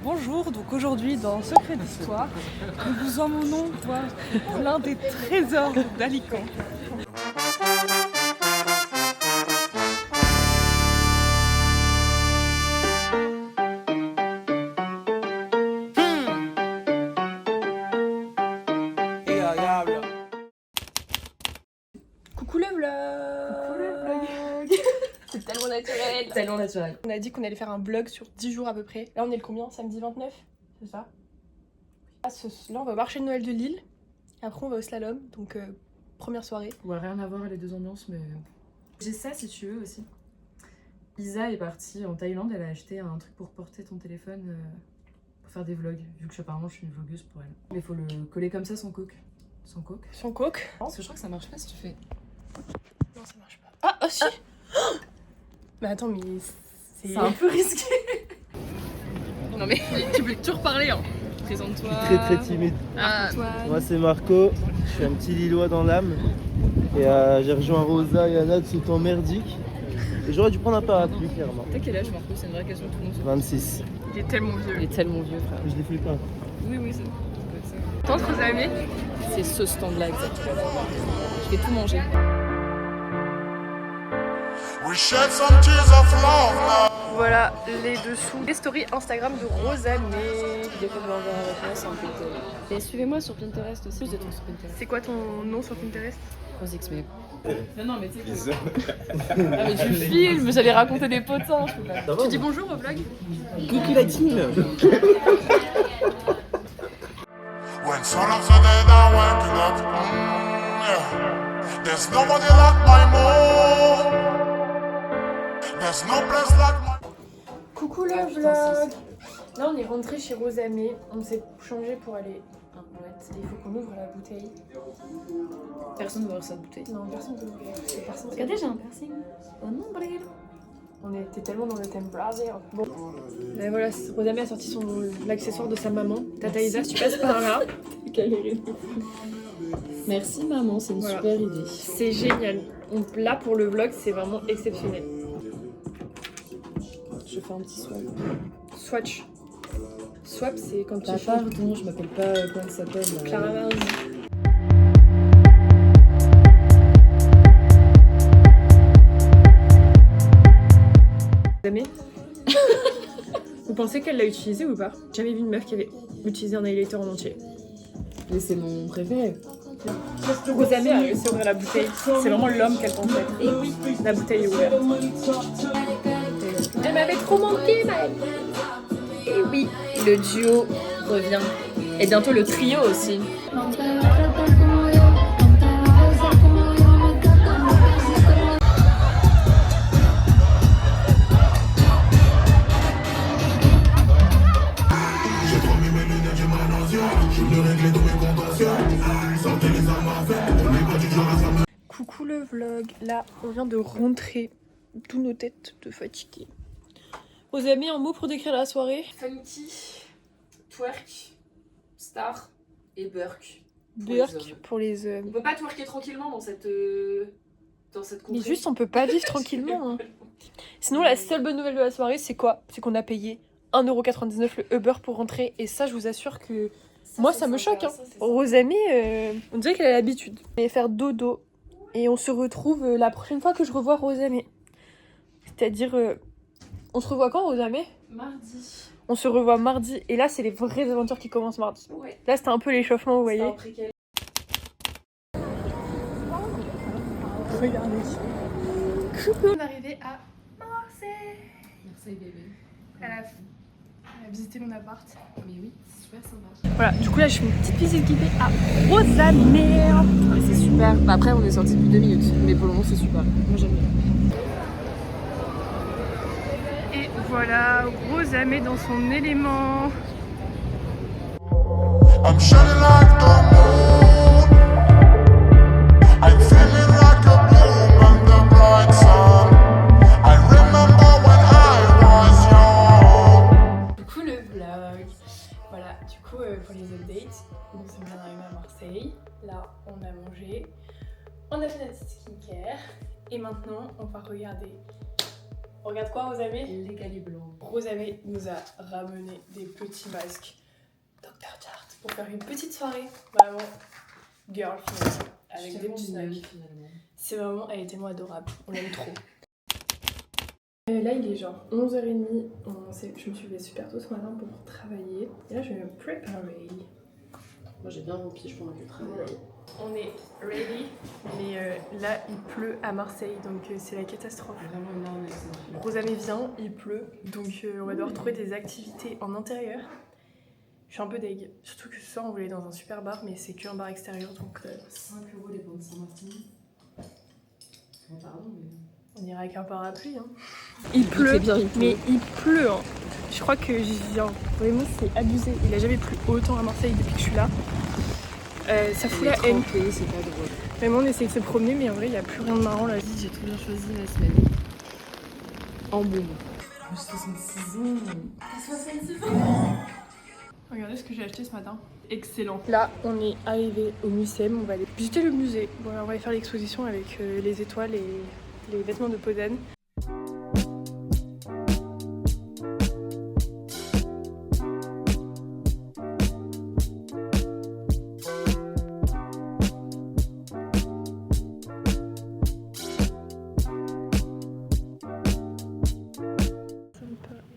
Bonjour, donc aujourd'hui dans Secret d'Histoire, nous vous emmenons voir l'un des trésors d'Alicante. Coucou le vlog. C'est tellement naturel. Tellement naturel. On a dit qu'on allait faire un vlog sur 10 jours à peu près. Là on est le combien? Samedi 29? C'est ça? Là on va au marché de Noël de Lille. Après on va au slalom, donc première soirée. Ouais, rien à voir les deux ambiances, mais... J'ai ça si tu veux aussi. Isa est partie en Thaïlande, elle a acheté un truc pour porter ton téléphone pour faire des vlogs. Vu que apparemment je suis une vlogueuse pour elle. Mais il faut le coller comme ça sans coque. Sans coque. Sans coke? Parce que je crois que ça marche pas si tu fais... Non ça marche pas. Ah si. Mais attends mais c'est un peu risqué. Non mais tu peux toujours parler hein. Présente-toi. Je suis très timide. Moi c'est Marco, je suis un petit Lillois dans l'âme. Et j'ai rejoint Rosa et Anna de ce temps merdique. Et j'aurais dû prendre un parapluie clairement. T'as quel âge Marco? C'est une vraie question tout le monde se pose. 26. Il est tellement vieux. Il est tellement vieux frère. Je l'ai fait pas. Oui c'est... Tant que vous avez. C'est ce stand là exactement. Je vais tout manger. Voilà les dessous. Les stories Instagram de Rosamé. Et suivez-moi sur Pinterest aussi. Sur Pinterest. C'est quoi ton nom sur Pinterest? Rosixme. Non mais tu sais que... Ah mais tu filmes, j'allais raconter des potins. Tu dis bonjour au vlog? Coucou la team. When sun up so dead I'm waking up, yeah. There's nobody like my mom. There's no place like my... Coucou le vlog. Là on est rentré chez Rosamé. On s'est changé pour aller à un boîte. Il faut qu'on ouvre la bouteille. Personne ne va ouvrir cette bouteille. Non, personne ne peut ouvrir. Regardez, j'ai un piercing. Oh non, Brésil. On était tellement dans le thème Brésil. Bon. Et voilà, Rosamé a sorti l'accessoire de sa maman. Tata Isa, si tu passes par là. Merci maman, c'est une super idée. C'est génial. Donc là pour le vlog, c'est vraiment exceptionnel. Je fais un petit swap. Swatch. Swap, c'est quand tu fais... Pardon, je m'appelle pas... Comment ça s'appelle Clara Marzi. Rosamé. Vous pensez qu'elle l'a utilisé ou pas? J'ai jamais vu une meuf qui avait utilisé un highlighter en entier. Mais c'est mon préféré. Rosamé a réussi à ouvrir la bouteille. C'est vraiment l'homme qu'elle pensait. Et oui, la bouteille est ouverte. Elle m'avait trop manqué, Maëlle. Et oui, le duo revient. Et bientôt le trio aussi. Coucou le vlog, là on vient de rentrer, tous nos têtes de fatigués. Rosamé, un mot pour décrire la soirée? Funky, twerk, star et burk. Burk pour les hommes. On peut pas twerker tranquillement dans cette contrée. Mais juste on peut pas vivre tranquillement. Hein. Sinon la seule bonne nouvelle de la soirée c'est quoi? C'est qu'on a payé 1,99€ le Uber pour rentrer et ça je vous assure que moi ça me choque. Hein. Rosamé, on dirait qu'elle a l'habitude. On va faire dodo et on se retrouve la prochaine fois que je revois Rosamé. C'est-à-dire, on se revoit quand Rosamé? Mardi. On se revoit mardi et là c'est les vraies aventures qui commencent mardi. Ouais. Là c'était un peu l'échauffement vous voyez. Regardez. On est arrivé à Marseille. Marseille bébé. Elle a visité mon appart. Mais oui, c'est super sympa. Voilà, du coup là je fais une petite visite guidée à Rosamé. Mais c'est super. Bah, après on est sorti depuis 2 minutes. Mais pour le moment c'est super. Moi j'aime bien. Et voilà, Rosamé dans son élément. I'm shining like the moon. I'm feeling like a bloom in the bright sun. I remember when I was young. Coucou le vlog. Voilà, du coup pour les updates, nous sommes bien arrivés à Marseille. Là, on a mangé, on a fait notre skincare et maintenant on va regarder regarde quoi, Rosamé? Les galets blancs. Rosamé nous a ramené des petits masques Dr. Jart pour faire une petite soirée. Vraiment, girl, finalement, avec des petits snacks. C'est vraiment, elle est tellement adorable. On l'aime trop. Là, il est genre 11h30. Je me suis levée super tôt ce matin pour travailler. Et là, je vais me préparer. Moi, j'ai bien rempli, je pense que je travaille. On est ready, mais là il pleut à Marseille, donc c'est la catastrophe. Vraiment énorme. Rosamé vient, il pleut, donc on va devoir trouver des activités en intérieur. Je suis un peu deg, surtout que ce soir on voulait aller dans un super bar, mais c'est qu'un bar extérieur, donc 5 € les bandes Saint-Martin. Pardon, mais... On ira avec un parapluie. Hein. Il pleut, mais il pleut. Hein. Je crois que vraiment c'est abusé. Il a jamais plu autant à Marseille depuis que je suis là. Ça fout la haine. C'est pas drôle. Vraiment on essaie de se promener, mais en vrai il n'y a plus rien de marrant là. J'ai trop bien choisi la semaine. En bombe. 66 ans. 66 ans. Regardez ce que j'ai acheté ce matin. Excellent. Là, on est arrivé au Mucem. On va aller visiter le musée. Bon, on va aller faire l'exposition avec les étoiles et les vêtements de Podane.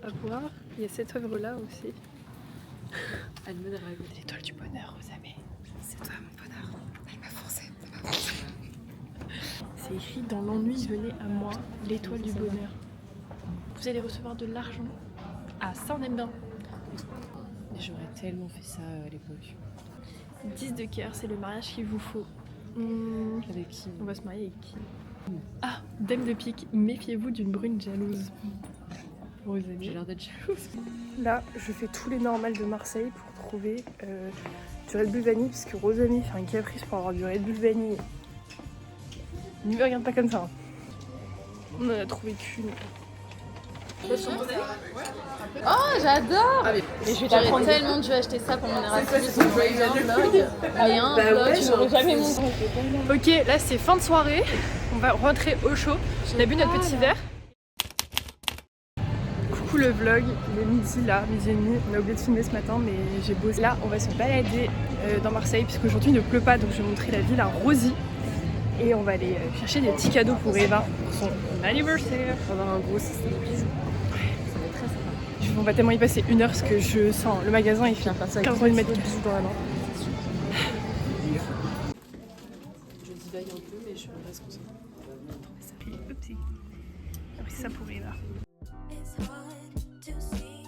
À voir. Il y a cette œuvre là aussi. Elle me drague. L'étoile du bonheur, Rosamé. C'est toi mon bonheur. Elle m'a forcé. C'est écrit dans l'ennui venez à moi, l'étoile du bonheur. Vous allez recevoir de l'argent. Ah, ça on aime bien. J'aurais tellement fait ça à l'époque. 10 de cœur, c'est le mariage qu'il vous faut. Avec qui? On va se marier avec qui? Ah, dame de pique, méfiez-vous d'une brune jalouse. Rosamé. J'ai l'air d'être jalouse. Là, je fais tous les normales de Marseille pour trouver du Red Bull vanille, puisque Rosamé fait un caprice pour avoir du Red Bull vanille. Ne me regarde pas comme ça. Hein. On en a trouvé qu'une. Oh, j'adore! J'aurais tellement dû acheter ça pour mon Erasmus. Mais un vlog, je n'aurais jamais montré. Ok, là c'est fin de soirée. On va rentrer au chaud. On a bu notre petit verre. Coucou le vlog, il est midi là, midi et demi. On a oublié de filmer ce matin, mais j'ai bossé. Là, on va se balader dans Marseille, puisqu'aujourd'hui il ne pleut pas, donc je vais montrer la ville à Rosy. Et on va aller chercher des petits cadeaux pour Eva pour son anniversaire. On va avoir un gros système de bijoux. Ça va être très sympa. On va tellement y passer 1 heure parce que je sens le magasin il fait 15 minutes de mettre des bijoux dans la main. Je divague un peu, mais je reste concentrée. Oupsie. J'ai pris ça pour Eva. It's hard to see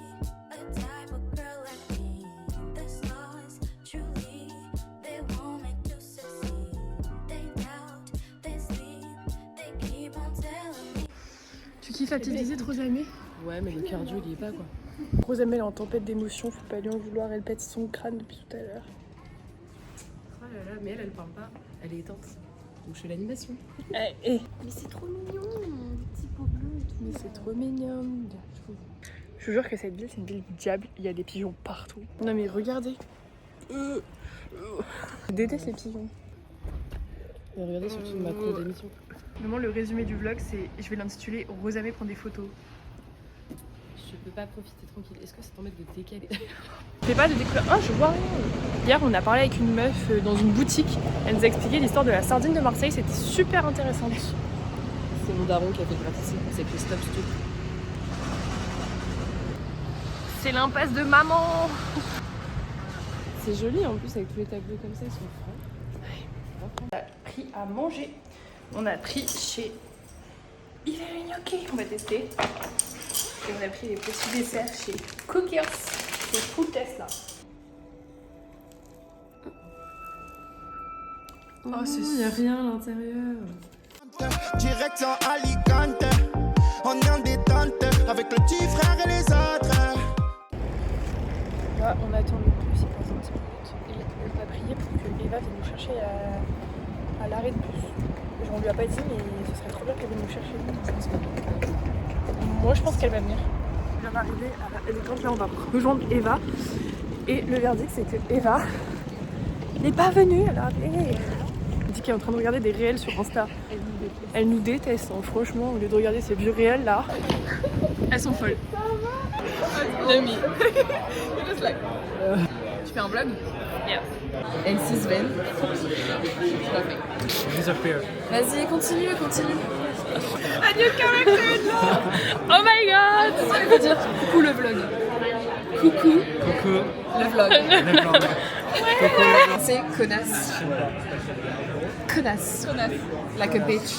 a type of girl like me. The stars truly, they want me to succeed. They doubt, they sleep, they keep on telling me. Tu kiffes la petite visite, Rosamé? Ouais, mais le cardio il y est pas quoi. Rosamé elle est en tempête d'émotions, faut pas lui en vouloir, elle pète son crâne depuis tout à l'heure. Oh là là, mais elle parle pas. Elle est éteinte. Donc je fais l'animation. Mais c'est trop mignon, petit pot bleu et tout. Mais c'est trop mignon. Je vous jure que cette ville c'est une ville du diable, il y a des pigeons partout. Non mais regardez. Je déteste les pigeons. Et regardez surtout une macro d'émission. Vraiment le résumé du vlog c'est, je vais l'intituler Rosamé prend des photos. Je peux pas profiter tranquille. Est-ce que ça t'embête de décaler? Fais pas de découvrir. Oh, je vois rien. Hier, on a parlé avec une meuf dans une boutique. Elle nous a expliqué l'histoire de la sardine de Marseille. C'était super intéressant. C'est mon daron qui a fait le gratis. C'est Christophe Stup. C'est l'impasse de maman. C'est joli en plus avec tous les tableaux comme ça, ils sont francs. On a pris à manger. On a pris chez Il est le gnocchi. On va tester. Et on a pris les petits desserts chez Cookers. C'est full test là. Oh, c'est il y a rien à l'intérieur. Direction Alicante, on est en détente avec le petit frère et les autres. Là, on attend le bus, il passe dans 10 minutes. Et on va prier pour que Eva vienne nous chercher à l'arrêt de bus. On lui a pas dit, mais ce serait trop bien qu'elle vienne nous chercher. Moi, je pense qu'elle va venir. On va arriver à l'école, là, on va rejoindre Eva. Et le verdict, c'est que Eva n'est pas venue. Elle a appelé dit qu'elle est en train de regarder des réels sur Insta. Elle nous déteste, hein, franchement, au lieu de regarder ces vieux réels là. Elles sont folles. Tu fais un vlog? Yeah. N6 Sven. Vas-y, continue. A new character now. Oh my god. Ça veut dire coucou le vlog. Coucou le vlog. C'est connasse. Connasse. Like a bitch.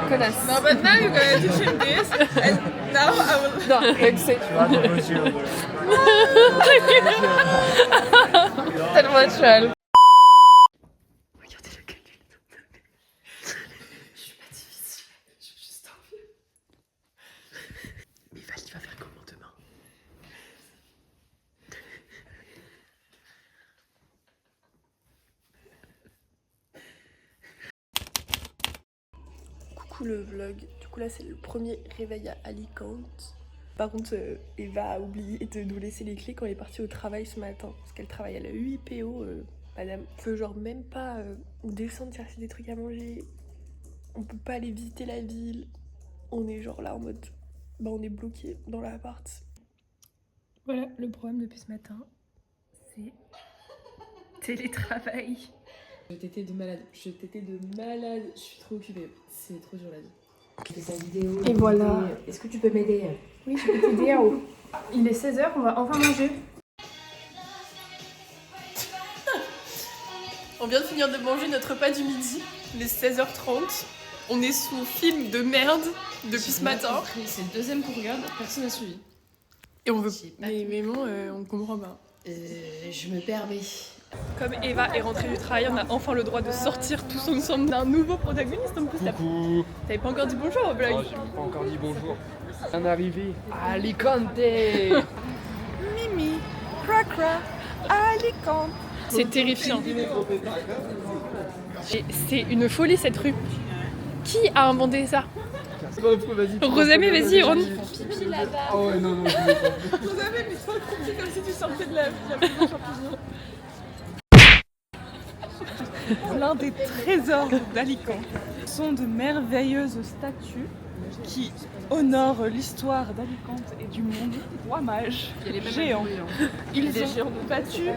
Connasse. No, but now you're gonna teach him this, and now I will. Non, donc c'est tellement naturel. Regardez le calcul. Je suis pas difficile, j'ai juste envie. Mais Val, il va faire comment demain? Coucou le vlog. Du coup là c'est le premier réveil à Alicante. Par contre, Eva a oublié de nous laisser les clés quand elle est partie au travail ce matin. Parce qu'elle travaille à la UIPO, madame. On peut genre même pas descendre chercher des trucs à manger. On peut pas aller visiter la ville. On est genre là en mode... Bah on est bloqué dans l'appart. Voilà le problème depuis ce matin. C'est télétravail. Je t'étais de malade. Je suis trop occupée. C'est trop dur la vie. Et voilà. Est-ce que tu peux m'aider? Oui, je peux t'aider. Il est 16h, on va enfin manger. On vient de finir de manger notre repas du midi, il est 16h30. On est sous film de merde depuis ce matin. C'est le deuxième qu'on regarde, personne n'a suivi. Et on veut... Mais vraiment, on comprend pas. Je me permets. Comme Eva est rentrée du travail, on a enfin le droit de sortir tous ensemble d'un nouveau protagoniste en plus. Coucou. T'avais pas encore dit bonjour au blog. Oh, j'ai pas encore dit bonjour. Bien arrivé. Alicante. Mimi, cracra, Alicante. C'est terrifiant. Et c'est une folie cette rue. Qui a inventé ça? Rosamé, vas-y, Ron. Oh ouais, non, je voulais pas. Rosamé, mais toi, c'est comme si tu sortais de la maison champignon. L'un des trésors d'Alicante sont de merveilleuses statues qui honorent l'histoire d'Alicante et du monde. Roi mage géants. Ils ont battu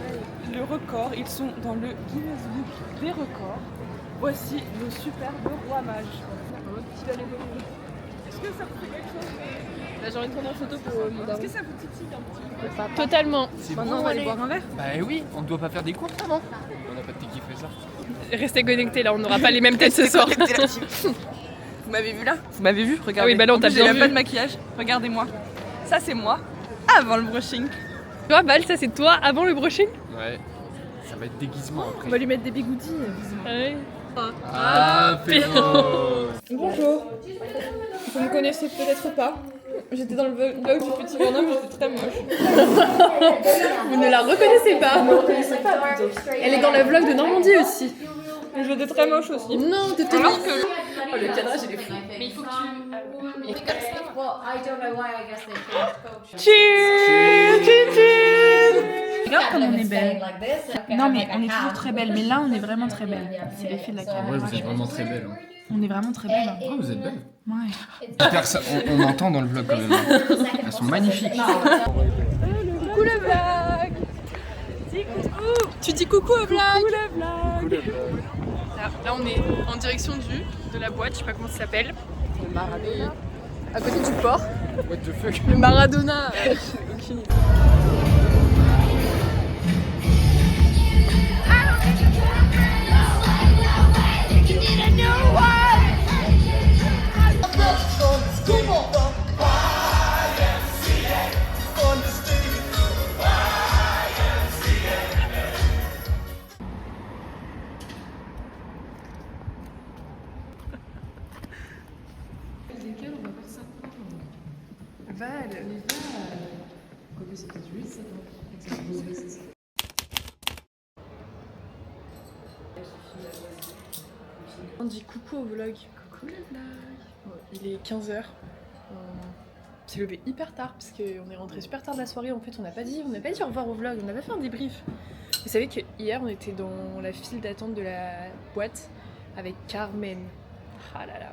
le record, ils sont dans le Guinness Book des records. Voici le superbe roi mage. Est-ce que ça vous fait quelque chose? Là, j'ai envie de prendre en photo pour mon Est-ce que ça vous titille un petit peu? Totalement. Maintenant, on va aller boire un verre. Bah oui, on ne doit pas faire des courses avant. On n'a pas de kiffé ça. Restez connectés là, on n'aura pas les mêmes têtes ce soir. Vous m'avez vu là? Vous m'avez vu? Regardez. Ah oui, bah non, En t'as plus, bien j'ai vu. pas de maquillage. Regardez-moi. Ça, c'est moi avant le brushing. Toi, Val, ça c'est toi avant le brushing? Ouais. Ça va être déguisement On après. va lui mettre des bigoudis. Ouais. Ah, péro. Bonjour. Vous me connaissez peut-être pas. J'étais dans le vlog du petit bonhomme, j'étais très moche. Vous ne la reconnaissez pas? Elle est dans le vlog de Normandie aussi. J'étais très moche aussi. Non, t'étais Alors que le cadrage il est fou. Mais il faut que tu. Cheers! Cheers! Regarde comme on est belle. Non mais on est toujours très belle, mais là on est vraiment très belle. C'est l'effet de la caméra. Ouais, vous êtes vraiment très belle. Hein. On est vraiment très belle. Oh, vous êtes belle. Ouais. On entend dans le vlog quand même. Elles sont magnifiques. Coucou le vlog! Dis coucou! Tu dis coucou au vlog! Coucou le vlog! Là on est en direction de la boîte, je sais pas comment ça s'appelle. Le Maradona. À côté du port. What the fuck? Le Maradona. Aucune idée. Val. On dit coucou au vlog. Coucou le vlog. Il est 15h. On s'est levé hyper tard parce qu'on est rentré super tard de la soirée. En fait, on n'a pas dit au revoir au vlog. On n'a pas fait un débrief. Vous savez que hier, on était dans la file d'attente de la boîte avec Carmen. Ah là là.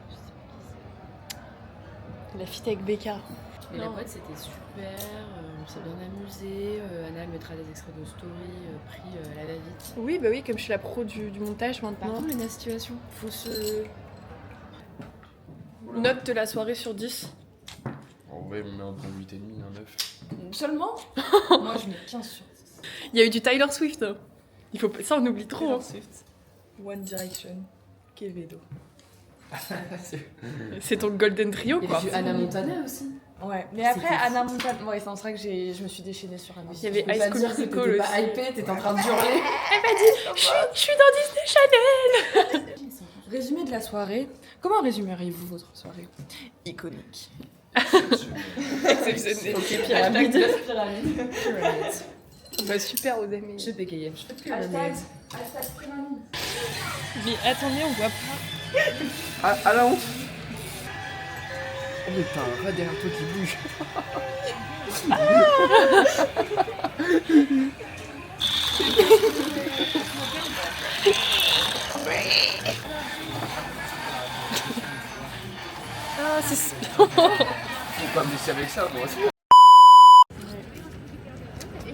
La fête avec Becca. Mais la boîte c'était super, on s'est bien amusé. Anna elle mettra des extraits de story pris à la va-vite. Oui, bah oui, comme je suis la pro du montage Par maintenant. contre, la situation, faut se. Note de la soirée sur 10. En vrai, on met un bon 8,5, un 9. Seulement Moi je mets 15 sur 10. Il y a eu du Tyler Swift. Hein. Il faut pas... Ça, on oublie trop. Hein. One Direction, Quevedo. C'est ton golden trio, Il y quoi. avait du Anna Montana aussi. Ouais, mais C'était après fou. Anna Montana, ouais, c'est vrai que je me suis déchaînée sur Anna. Il y avait Je peux High pas School dire que Musical t'étais aussi. pas hypée, t'étais en train de hurler. Je suis dans Disney Channel. Résumé de la soirée. Comment résumeriez-vous votre soirée? Iconique. Exceptionnel. Ok, pyramide. Bah super, aux amis. Je bégayais. Je fais plus la Hashtag même. pyramide. Mais attendez, on voit pas. À la honte. Oh mais t'as un rat derrière toi qui bouge. Ah, c'est... Faut pas me laisser avec ça, moi aussi.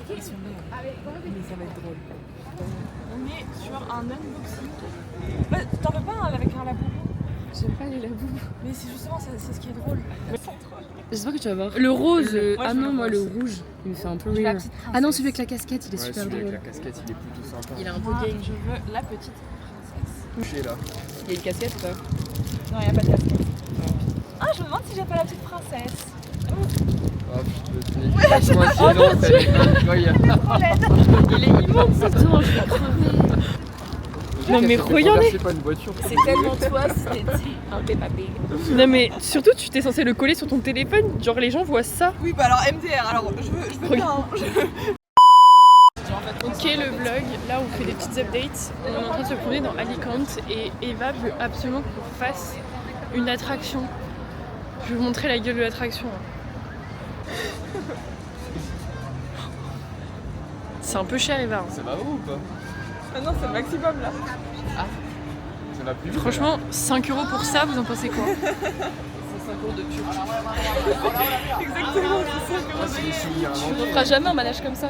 Mais ça va être drôle. On est sur un unboxing. Bah, t'en veux pas un avec un laboubou? J'aime pas les laboubous. Mais c'est justement c'est ce qui est drôle. J'espère que tu vas voir. Le rose. Moi, Ah je veux non, le moi le rose. rouge, il me fait un peu La rire. petite princesse. Ah non, celui avec la casquette, il est Ouais, super celui avec drôle. la casquette, il est plutôt sympa. Il est un peu Moi, gay. je veux la petite princesse. Touché là. Il y a une casquette ou pas? Non, il a pas de casquette. Ah, je me demande si j'ai pas la petite princesse. Oh putain, c'est moi qui ai dans ta Il est immense, attends, je vais crever. Non mais regardez. C'est pas une voiture. C'est tellement toi si t'étais un Peppa Pig. Non mais surtout, tu t'es censé le coller sur ton téléphone. Genre les gens voient ça. Oui, bah alors MDR, alors je veux bien. Hein. Ok le vlog, là on fait des petites updates. On est en train de se promener dans Alicante et Eva veut absolument qu'on fasse une attraction. Je vais vous montrer la gueule de l'attraction. C'est un peu cher Eva. Hein. Ça va où ou pas? Ah non, c'est le maximum là. Ça va plus vite. Franchement, 5 € pour ça, vous en pensez quoi? 5 euros de pur. Exactement, c'est ça. Ah, c'est ici, il y a un On endroit. ne fera jamais un manège comme ça.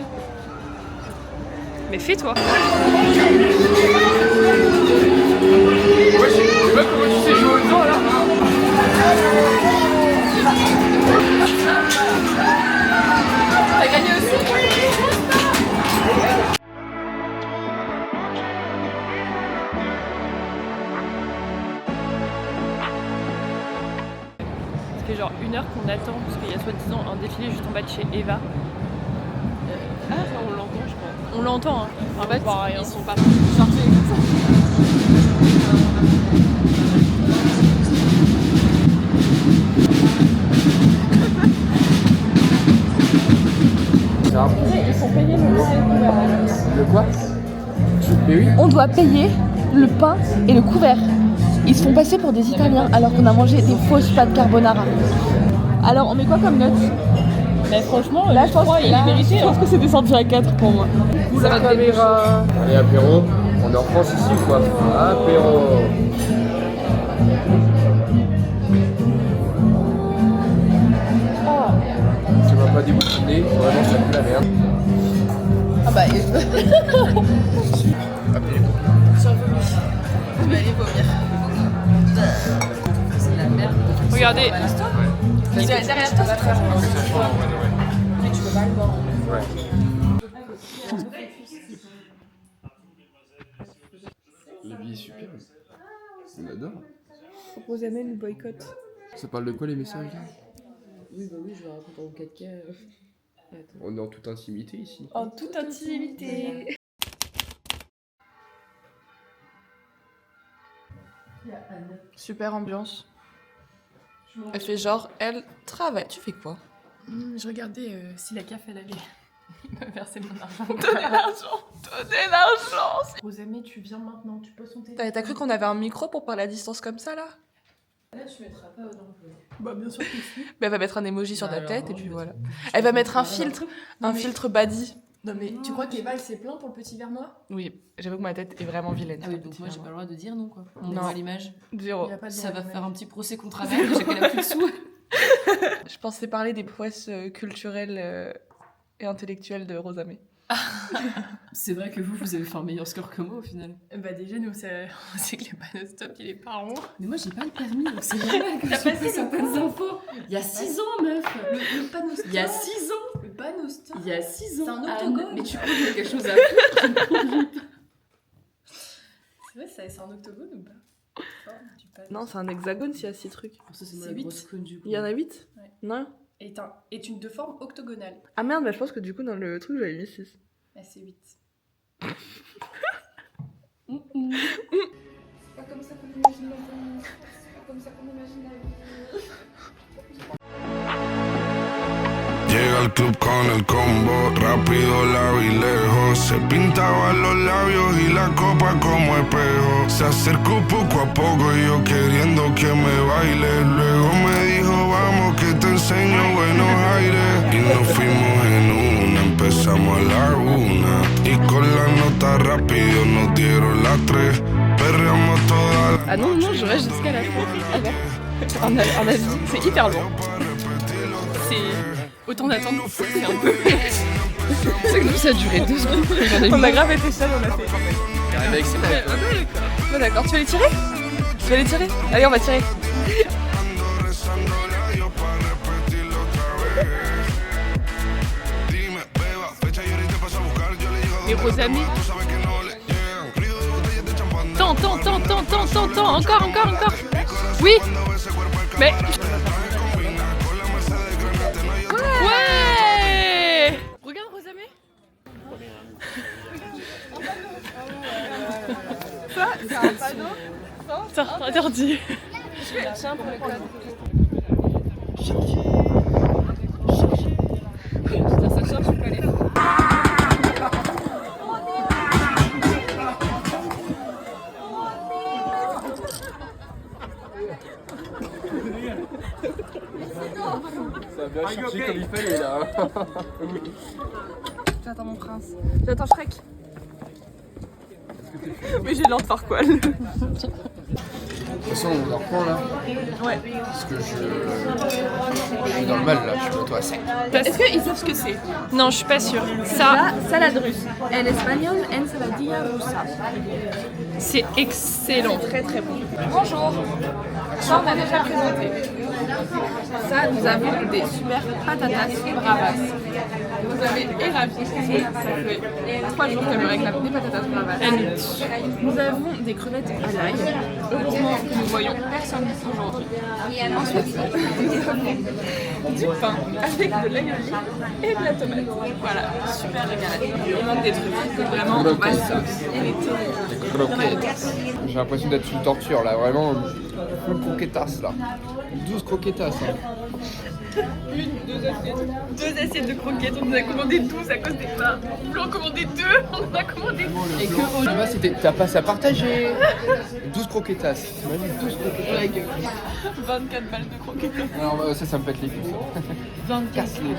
Mais fais-toi. Ouais, je sais pas comment tu sais jouer au temps là. T'as gagné aussi? Ça fait genre 1 heure qu'on attend parce qu'il y a soi-disant un défilé juste en bas de chez Eva. Ah, on l'entend, je crois. On l'entend, hein. En fait, On voit rien. ils sont pas sortis comme ça. Le quoi? Mais oui. On doit payer le pain et le couvert. Ils se font passer pour des Italiens alors qu'on a mangé des fausses pâtes carbonara. Alors on met quoi comme note? Mais franchement, Là je pense, il est mérité. je pense que c'est descendu à 4 pour moi. Ça va te Caméra. Allez, apéro. On est en France ici ou quoi? Apéro. Tu m'as pas déboutonné, vraiment ça pue la merde. Ah bah, Apéro. tu vas aller vomir. C'est de la merde. Regardez, Parce que derrière toi, c'est très bon. Mais tu peux pas le boire. La vie est super. On adore. Rosamel nous boycotte. Ça parle de quoi les messages là? Oui, bah oui, je vais raconter en 4K. Attends. On est en toute intimité ici. En toute intimité. Super ambiance. Elle fait genre, elle travaille. Tu fais quoi? Je regardais si la CAF elle allait me verser mon argent. Donnez l'argent. Donnez l'argent. Rosamel, tu viens maintenant, tu poses ton téléphone. T'as cru qu'on avait un micro pour parler à distance comme ça là? Là, tu mettras pas dans le vlog. Bah bien sûr que si. Mais elle va mettre un emoji sur ta Alors, tête et puis je voilà. vais Elle va mettre un Voilà. filtre body. Non mais tu crois qu'Eva elle s'est plainte pour le petit verre noir? Oui, j'avoue que ma tête est vraiment vilaine. Ah oui, donc moi j'ai pas le droit de dire non quoi. On Non. voit l'image. Zéro. Il y a pas de Ça droit va à faire l'image. un petit procès contre elle, j'ai qu'elle a plus de sous. Je pensais parler des prouesses culturelles et intellectuelles de Rosamé. C'est vrai que vous avez fait un meilleur score que moi au final. Bah déjà nous on sait que le panneau stop il est pas rond. Mais moi j'ai pas le permis, donc c'est normal que j'ai pas certaines infos. Il y a 6 ans, meuf. Le panneau stop. Il y a 6 ans. Le panneau stop. Il y a 6 ans. C'est un Anne. octogone. Mais tu crois qu'il y a quelque chose à faire? C'est vrai c'est un octogone ou pas? Du panneau. Non, c'est un hexagone s'il y a 6 trucs. Pour ça, c'est moi C'est la huit. grosse conne du coup. Il y en a 8 Ouais. Non. Est une de forme octogonale. Ah merde, bah je pense que du coup dans le truc j'avais mis 6. Ah, c'est 8. Pas comme ça qu'on imagine la vie. Pas comme ça qu'on imagine la vie. Llega al club con el combo, rápido, largo y lejos. Se pintaban los labios y la copa como espejo. Se acercó poco a poco y yo queriendo que me baile. Luego me dijo, vamos que te enseño buenos aires. Y nos fuimos en una, empezamos a la 1. Y con la nota rápido nos dieron las 3. Perreamos toda la Ah non, non, je reste jusqu'à la fin. Ah bon. En Asie, c'est hyper long. C'est autant d'attendre, c'est un peu. C'est que nous ça a duré 2 secondes. On a grave été seuls, on a fait. Avec ses Ouais, bon, d'accord, tu vas les tirer? Tu vas les tirer? Allez, on va tirer. Les Rosamé. Tant, encore. Oui. Mais. Ouais. Regarde Rosamé. Ça, c'est un panneau. Attends, interdit. Tiens pour le code. Ça cherche, je peux aller. Ça a bien cherché comme il fallait là. J'attends mon prince. J'attends Shrek. Mais j'ai de l'antarqual. De toute façon, on en reprend là. Ouais. Parce que je suis dans le mal là, je suis plutôt à sec. Est-ce qu'ils savent ce que c'est? Non, je suis pas sûre. Ça, Salade russe. En espagnol, ensaladilla rusa. c'est excellent. Très très bon. Bonjour. Ça, on a déjà présenté. Ça, nous avons des super patatas bravas. Vous avez éravi. Ça fait 3 jours qu'elle me réclame des patatas bravas. Nous avons des crevettes à l'ail. Heureusement que nous voyons personne aujourd'hui. Ensuite, nous avons du pain avec de l'ail olive et de la tomate. Voilà, super régalade. Il manque des trucs. Vraiment, on va sauce. J'ai l'impression d'être sous torture là, vraiment. Full croquetas là. 12 croquetas. Hein. 2 assiettes de croquettes, on en a commandé 12 à cause des pains. On voulait en commander 2, on en a commandé. Et que là-bas, t'as pas à partager. 12 croquetas. T'imagines 12 croquetas. 24 balles de croquettes. Alors ça me pète les couilles. 24 les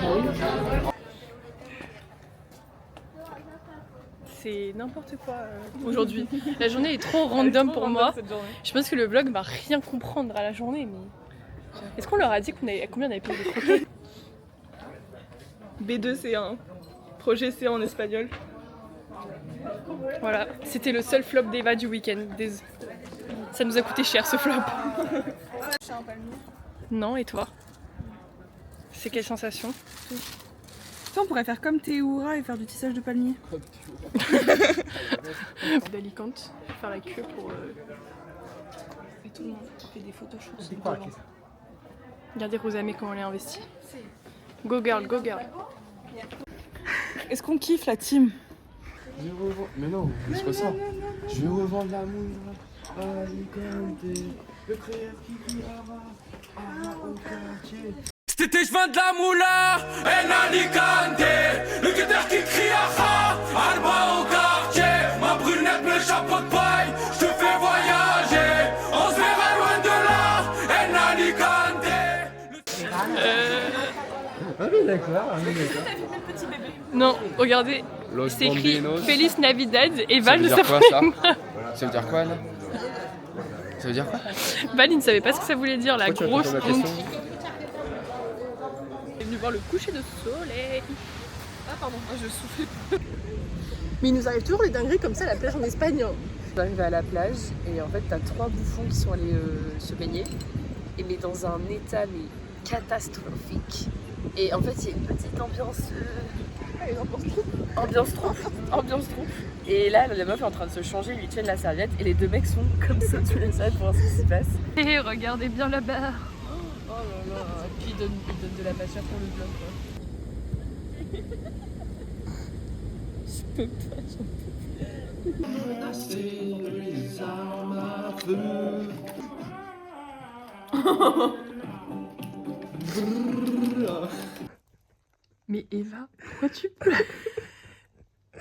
C'est n'importe quoi aujourd'hui. La journée est trop random pour moi. Je pense que le vlog va rien comprendre à la journée, mais... Est-ce qu'on leur a dit combien on avait payé de croquettes? B2 C1. Projet C1 en espagnol. Voilà, c'était le seul flop d'Eva du week-end. Ça nous a coûté cher ce flop. Non, et toi? C'est quelle sensation? Ça, on pourrait faire comme Théoura et faire du tissage de palmier. D'Alicante, faire la queue pour... Et tout le monde fait des photoshoots. Regardez Rosamé comment elle est investie. Go girl, go girl. Est-ce qu'on kiffe la team? Je vais revendre... Mais non, c'est pas ça. Je vais revendre l'amour à Alicante. Le créateur qui au quartier. C'était je vends de la moula en Alicante. Le guetteur qui crie aha, Alba au quartier. Ma brunette, le chapeau de paille, je te fais voyager. On se verra loin de là en Alicante. Ah oui d'accord, Non, regardez, Los C'est écrit Bambinos. Feliz Navidad et Val ne Ça veut savait dire quoi, ça pas. Ça veut dire quoi, là? Ça veut dire quoi? Val, il ne savait pas ce que ça voulait dire, la Pourquoi tu grosse réponds à ma honte. question? On est venu voir le coucher de soleil. Ah pardon, je souffle. Mais il nous arrive toujours les dingueries comme ça à la plage en Espagne. On arrive à la plage et en fait t'as 3 bouffons qui sont allés se baigner et mais dans un état mais catastrophique. Et en fait il y a une petite ambiance ambiance troupe. Et là la meuf est en train de se changer, ils lui tiennent la serviette et les 2 mecs sont comme ça tous les serviettes pour voir ce qui se passe. Et regardez bien là-bas. Oh là là, et puis il donne de la matière pour le vlog quoi. Je peux pas, Mais Eva, pourquoi tu pleures? T'es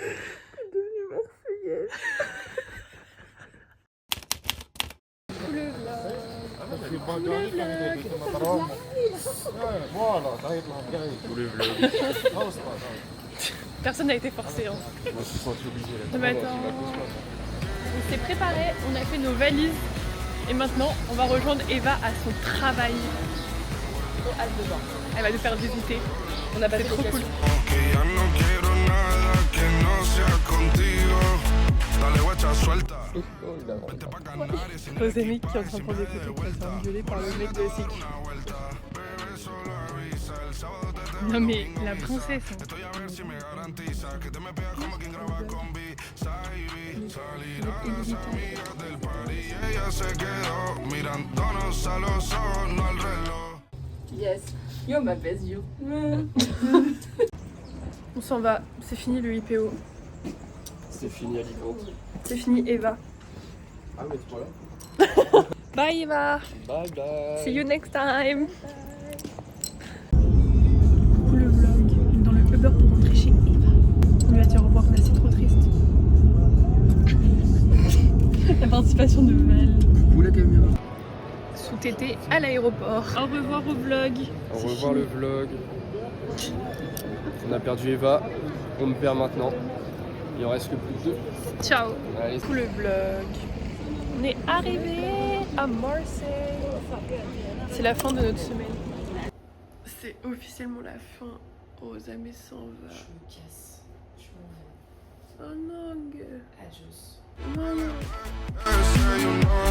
devenue marseillaise. Personne n'a été forcé. Hein. Je me suis senti obligé là. Ce matin, on s'est préparé, on a fait nos valises et maintenant on va rejoindre Eva à son travail. trop hâte de voir. Elle va nous faire visiter. On a passé trop cool. Nos amis qui sont en train de prendre des photos qui sont violés par le mec de la sécu. Non mais la princesse. Yes. Yo ma best you. On s'en va, c'est fini le IPO. C'est fini Alicante. C'est fini Eva. Ah mais tu vois là. Bye Eva. Bye bye. See you next time. Coucou le vlog, dans le Uber pour rentrer chez Eva. On lui a dit au revoir, là c'est trop triste. La participation de Val. Coucou la caméra. Sous tété à l'aéroport. Au revoir au vlog. Au revoir le vlog. On a perdu Eva, on me perd maintenant. Il en reste que plus que 2. Ciao. Allez. Coucou le vlog. On est arrivé à Marseille. C'est la fin de notre semaine. C'est officiellement la fin. Rosamé s'en va. Je me casse. Je m'en vais. Oh non. Adios. Non, non. Say you know